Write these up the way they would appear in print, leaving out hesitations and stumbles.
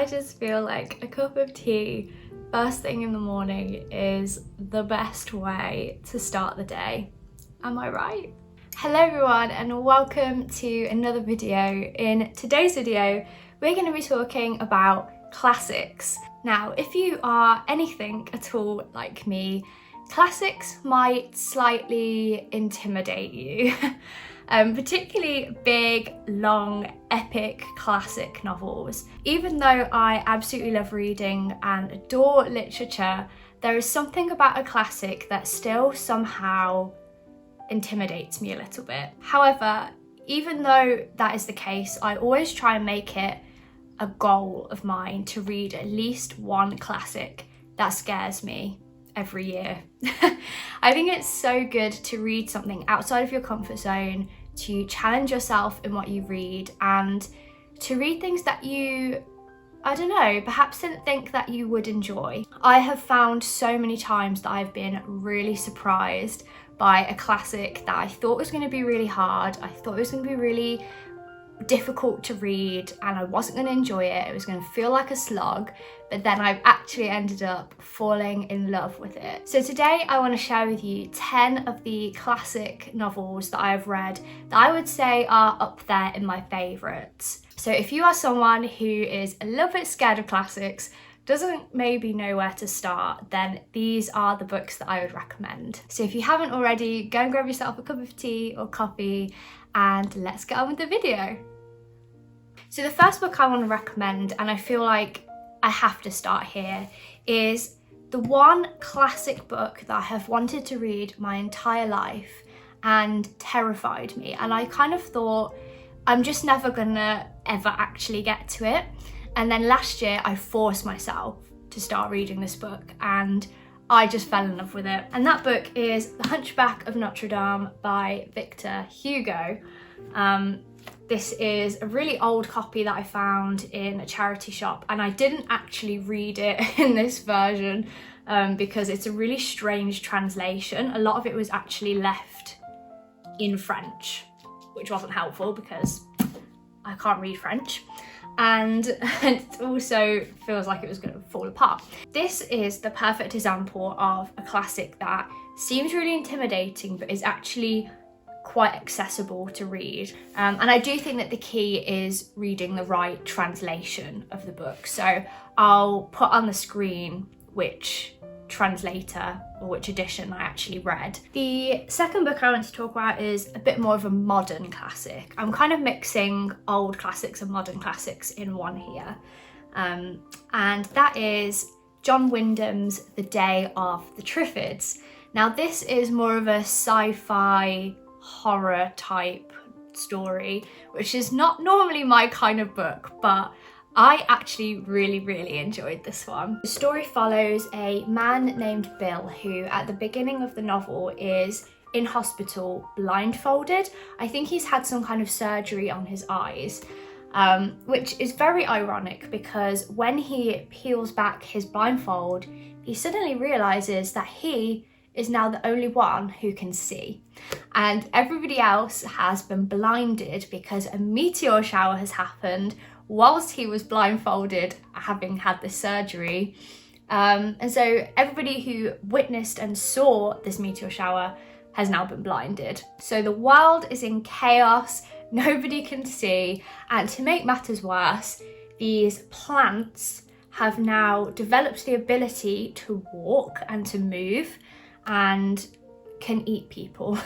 I just feel like a cup of tea first thing in the morning is the best way to start the day. Am I right? Hello everyone and welcome to another video. In today's video, we're going to be talking about classics. Now, if you are anything at all like me, classics might slightly intimidate you. Particularly big, long, epic classic novels. Even though I absolutely love reading and adore literature, there is something about a classic that still somehow intimidates me a little bit. However, even though that is the case, I always try and make it a goal of mine to read at least one classic that scares me every year. I think it's so good to read something outside of your comfort zone, to challenge yourself in what you read, and to read things that you, I don't know, perhaps didn't think that you would enjoy. I have found so many times that I've been really surprised by a classic that I thought was going to be really hard, I thought it was going to be really difficult to read and I wasn't going to enjoy it, it was going to feel like a slog, but then I've actually ended up falling in love with it. So today I want to share with you 10 of the classic novels that I've read that I would say are up there in my favourites. So if you are someone who is a little bit scared of classics, doesn't maybe know where to start, then these are the books that I would recommend. So if you haven't already, go and grab yourself a cup of tea or coffee and let's get on with the video. So the first book I want to recommend, and I feel like I have to start here, is the one classic book that I have wanted to read my entire life and terrified me. And I kind of thought, I'm just never gonna ever actually get to it. And then last year I forced myself to start reading this book and I just fell in love with it. And that book is The Hunchback of Notre Dame by Victor Hugo. This is a really old copy that I found in a charity shop, and I didn't actually read it in this version because it's a really strange translation. A lot of it was actually left in French, which wasn't helpful because I can't read French. And it also feels like it was going to fall apart. This is the perfect example of a classic that seems really intimidating but is actually quite accessible to read. And I do think that the key is reading the right translation of the book. So I'll put on the screen which translator or which edition I actually read. The second book I want to talk about is a bit more of a modern classic. I'm kind of mixing old classics and modern classics in one here. And that is John Wyndham's The Day of the Triffids. Now this is more of a sci-fi horror type story, which is not normally my kind of book, but I actually really enjoyed this one. The story follows a man named Bill who at the beginning of the novel is in hospital blindfolded. I think he's had some kind of surgery on his eyes, which is very ironic because when he peels back his blindfold, he suddenly realises that he is now the only one who can see. And everybody else has been blinded because a meteor shower has happened whilst he was blindfolded, having had this surgery. And so everybody who witnessed and saw this meteor shower has now been blinded. So the world is in chaos, nobody can see, and to make matters worse, these plants have now developed the ability to walk and to move and can eat people.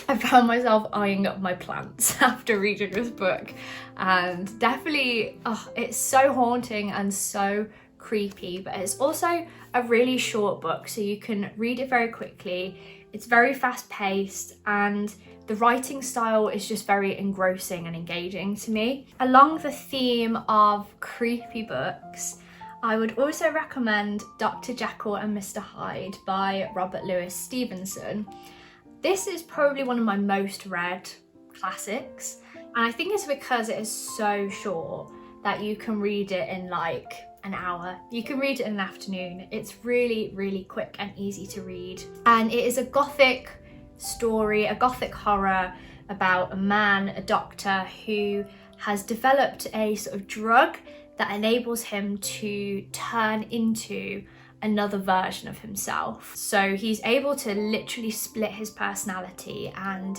I found myself eyeing up my plants after reading this book, and definitely it's so haunting and so creepy, but it's also a really short book so you can read it very quickly. It's very fast paced and the writing style is just very engrossing and engaging to me. Along the theme of creepy books, I would also recommend Dr. Jekyll and Mr. Hyde by Robert Louis Stevenson. This is probably one of my most read classics, and I think it's because it is so short that you can read it in like an hour. You can read it in an afternoon. It's really quick and easy to read. And it is a gothic story, a gothic horror about a man, a doctor, who has developed a sort of drug that enables him to turn into another version of himself. So he's able to literally split his personality and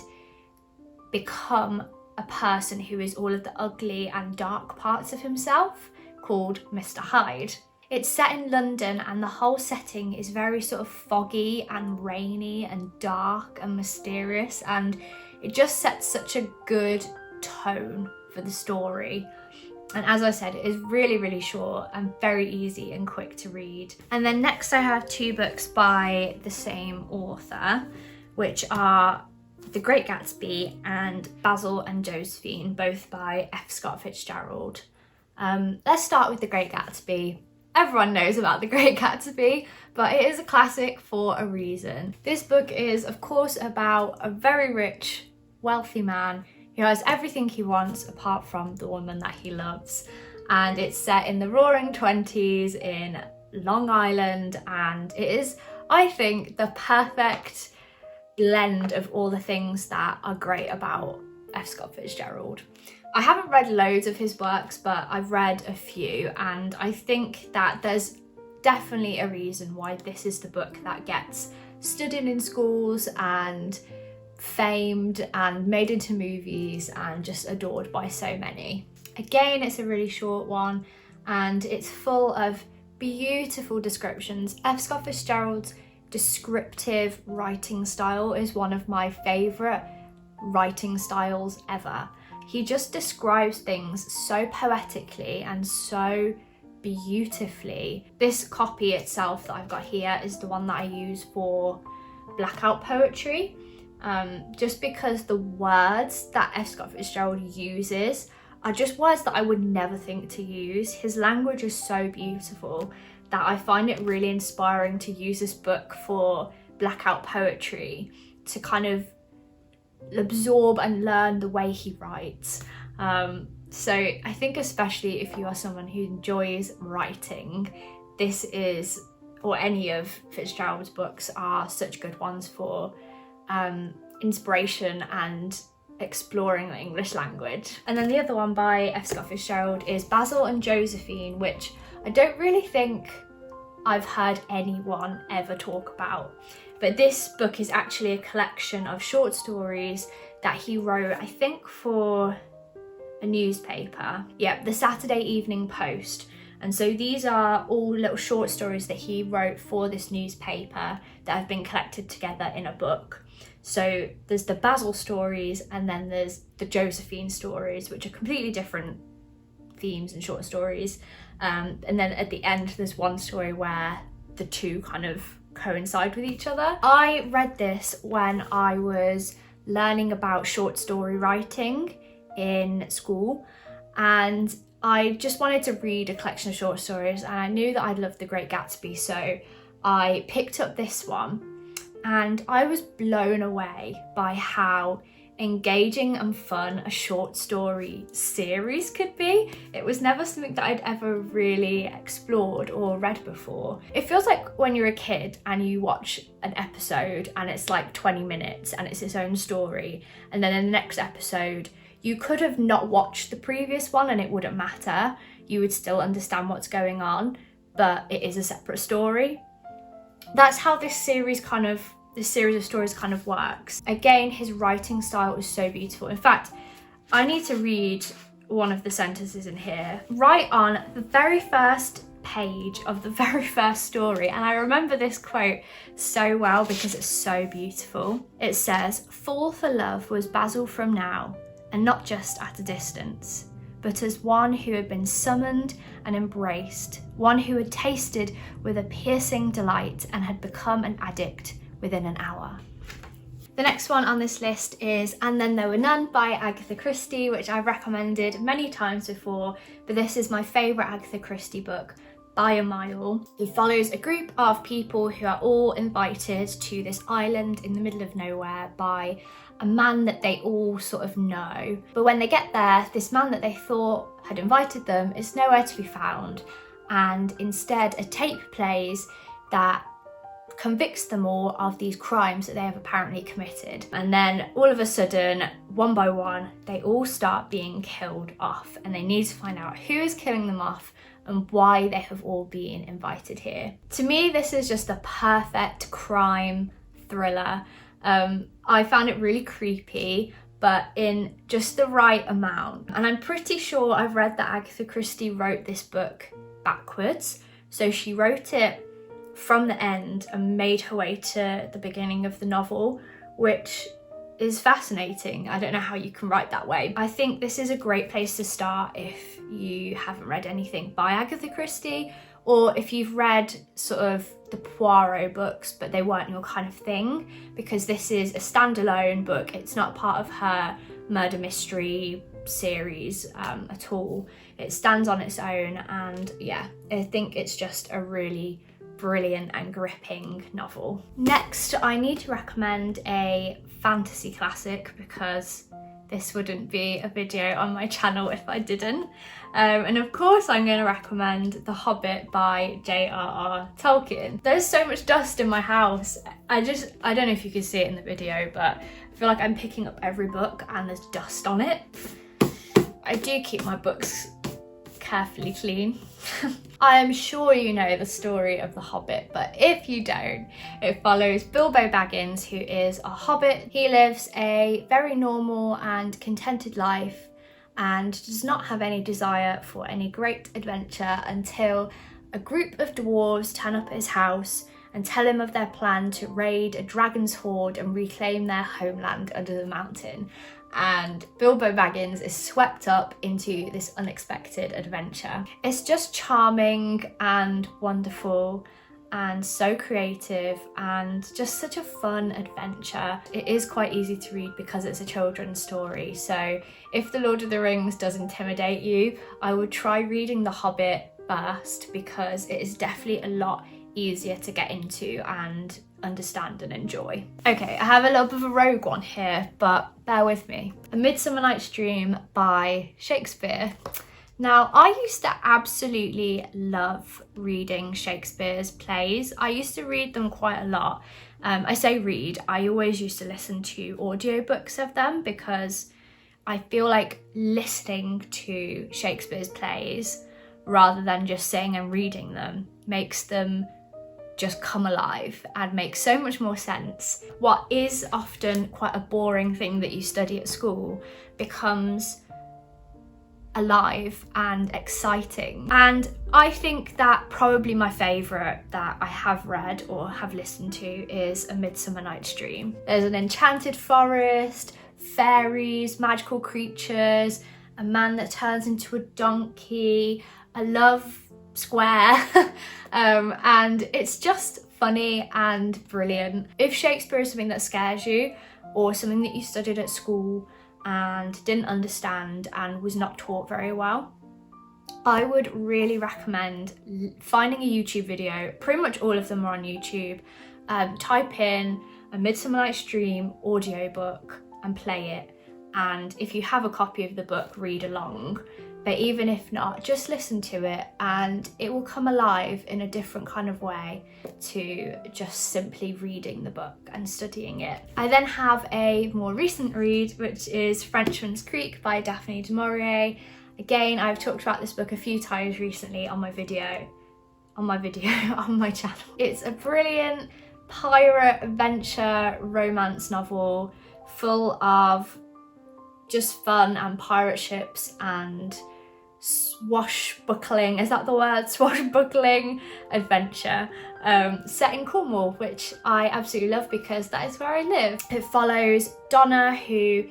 become a person who is all of the ugly and dark parts of himself, called Mr. Hyde. It's set in London, and the whole setting is very sort of foggy and rainy and dark and mysterious, and it just sets such a good tone for the story. And as I said, it is really, really short and very easy and quick to read. And then next I have 2 books by the same author, which are The Great Gatsby and Basil and Josephine, both by F. Scott Fitzgerald. Let's start with The Great Gatsby. Everyone knows about The Great Gatsby, but it is a classic for a reason. This book is, of course, about a very rich, wealthy man who has everything he wants apart from the woman that he loves. And it's set in the roaring 20s in Long Island, and it is, I think, the perfect blend of all the things that are great about F. Scott Fitzgerald. I haven't read loads of his works, but I've read a few, and I think that there's definitely a reason why this is the book that gets studied in schools and famed and made into movies and just adored by so many. Again, it's a really short one, and it's full of beautiful descriptions. F. Scott Fitzgerald's descriptive writing style is one of my favourite writing styles ever. He just describes things so poetically and so beautifully. This copy itself that I've got here is the one that I use for blackout poetry, just because the words that F. Scott Fitzgerald uses are just words that I would never think to use. His language is so beautiful that I find it really inspiring to use this book for blackout poetry, to kind of absorb and learn the way he writes. So I think especially if you are someone who enjoys writing, this is, or any of Fitzgerald's books are such good ones for inspiration and exploring the English language. And then the other one by F. Scott Fitzgerald is Basil and Josephine, which I don't really think I've heard anyone ever talk about. But this book is actually a collection of short stories that he wrote, I think, for a newspaper. Yeah, the Saturday Evening Post. And so these are all little short stories that he wrote for this newspaper that have been collected together in a book. So there's the Basil stories, and then there's the Josephine stories, which are completely different themes and short stories. And then at the end, there's one story where the two kind of coincide with each other. I read this when I was learning about short story writing in school, and I just wanted to read a collection of short stories, and I knew that I'd love The Great Gatsby, so I picked up this one, and I was blown away by how engaging and fun a short story series could be. It was never something that I'd ever really explored or read before. It feels like when you're a kid and you watch an episode and it's like 20 minutes and it's its own story, and then in the next episode you could have not watched the previous one and it wouldn't matter. You would still understand what's going on, but it is a separate story. That's how this series of stories kind of works. Again, his writing style is so beautiful. In fact, I need to read one of the sentences in here. Right on the very first page of the very first story, and I remember this quote so well because it's so beautiful. It says, "Fall for love was Basil from now, and not just at a distance, but as one who had been summoned and embraced, one who had tasted with a piercing delight and had become an addict within an hour." The next one on this list is And Then There Were None by Agatha Christie, which I've recommended many times before, but this is my favourite Agatha Christie book by a mile. It follows a group of people who are all invited to this island in the middle of nowhere by a man that they all sort of know. But when they get there, this man that they thought had invited them is nowhere to be found, and instead a tape plays that convicts them all of these crimes that they have apparently committed. And then all of a sudden, one by one, they all start being killed off, and they need to find out who is killing them off and why they have all been invited here. To me, this is just a perfect crime thriller. I found it really creepy, but in just the right amount. And I'm pretty sure I've read that Agatha Christie wrote this book backwards. So she wrote it from the end and made her way to the beginning of the novel, which is fascinating. I don't know how you can write that way. I think this is a great place to start if you haven't read anything by Agatha Christie, or if you've read sort of the Poirot books but they weren't your kind of thing, because this is a standalone book. It's not part of her murder mystery series at all. It stands on its own, and yeah, I think it's just a really brilliant and gripping novel. Next, I need to recommend a fantasy classic, because this wouldn't be a video on my channel if I didn't. And of course I'm going to recommend The Hobbit by J.R.R. Tolkien. There's so much dust in my house. I don't know if you can see it in the video, but I feel like I'm picking up every book and there's dust on it. I do keep my books carefully clean. I am sure you know the story of The Hobbit, but if you don't, it follows Bilbo Baggins, who is a hobbit. He lives a very normal and contented life and does not have any desire for any great adventure until a group of dwarves turn up at his house and tell him of their plan to raid a dragon's hoard and reclaim their homeland under the mountain. And Bilbo Baggins is swept up into this unexpected adventure. It's just charming and wonderful and so creative and just such a fun adventure. It is quite easy to read because it's a children's story, so if The Lord of the Rings does intimidate you, I would try reading The Hobbit first, because it is definitely a lot easier to get into and understand and enjoy. Okay, I have a little bit of a rogue one here, but bear with me. A Midsummer Night's Dream by Shakespeare. Now, I used to absolutely love reading Shakespeare's plays. I used to read them quite a lot. I say read, I always used to listen to audiobooks of them, because I feel like listening to Shakespeare's plays rather than just sitting and reading them makes them just come alive and make so much more sense. What is often quite a boring thing that you study at school becomes alive and exciting. And I think that probably my favourite that I have read or have listened to is A Midsummer Night's Dream. There's an enchanted forest, fairies, magical creatures, a man that turns into a donkey, a love square, and it's just funny and brilliant. If Shakespeare is something that scares you, or something that you studied at school and didn't understand and was not taught very well, I would really recommend finding a YouTube video. Pretty much all of them are on YouTube. Type in A Midsummer Night's Dream audiobook and play it, and if you have a copy of the book, read along. But even if not, just listen to it and it will come alive in a different kind of way to just simply reading the book and studying it. I then have a more recent read, which is Frenchmans Creek by Daphne du Maurier. Again, I've talked about this book a few times recently on my channel. It's a brilliant pirate adventure romance novel full of just fun and pirate ships and swashbuckling, is that the word? Swashbuckling adventure, set in Cornwall, which I absolutely love because that is where I live. It follows Donna, who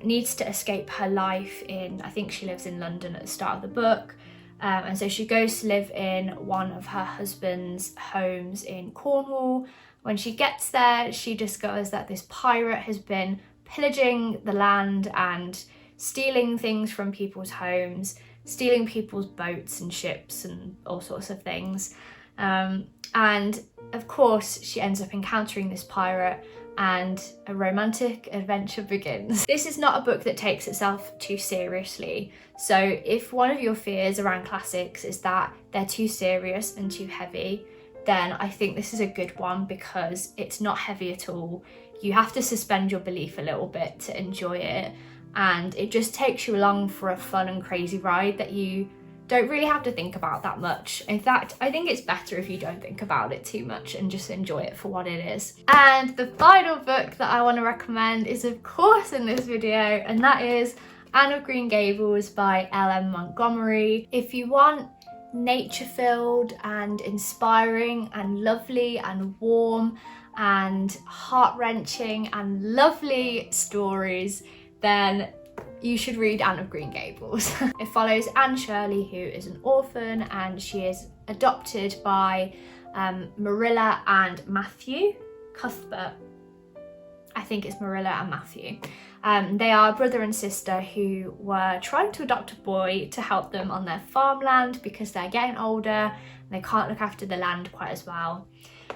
needs to escape her life in, I think she lives in London at the start of the book, and so she goes to live in one of her husband's homes in Cornwall. When she gets there, she discovers that this pirate has been pillaging the land and stealing things from people's homes, stealing people's boats and ships and all sorts of things. And of course, she ends up encountering this pirate and a romantic adventure begins. This is not a book that takes itself too seriously. So if one of your fears around classics is that they're too serious and too heavy, then I think this is a good one because it's not heavy at all. You have to suspend your belief a little bit to enjoy it, and it just takes you along for a fun and crazy ride that you don't really have to think about that much. In fact, I think it's better if you don't think about it too much and just enjoy it for what it is. And the final book that I want to recommend is of course in this video, and that is Anne of Green Gables by L.M. Montgomery. If you want nature-filled and inspiring and lovely and warm and heart-wrenching and lovely stories, then you should read Anne of Green Gables. It follows Anne Shirley, who is an orphan, and she is adopted by Marilla and Matthew Cuthbert. I think it's Marilla and Matthew. They are brother and sister who were trying to adopt a boy to help them on their farmland because they're getting older and they can't look after the land quite as well.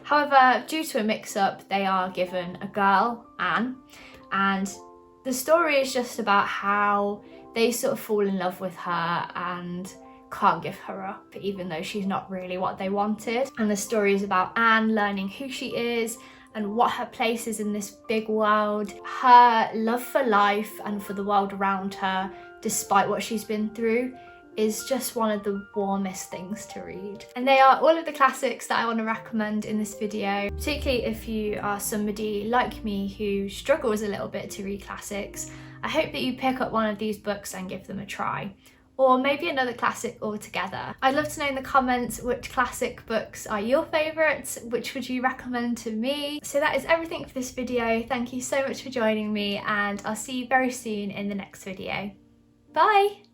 However, due to a mix-up, they are given a girl, Anne, and the story is just about how they sort of fall in love with her and can't give her up, even though she's not really what they wanted. And the story is about Anne learning who she is and what her place is in this big world, her love for life and for the world around her, despite what she's been through, is just one of the warmest things to read. And they are all of the classics that I want to recommend in this video, particularly if you are somebody like me who struggles a little bit to read classics. I hope that you pick up one of these books and give them a try, or maybe another classic altogether. I'd love to know in the comments which classic books are your favourites, which would you recommend to me. So that is everything for this video. Thank you so much for joining me, and I'll see you very soon in the next video. Bye!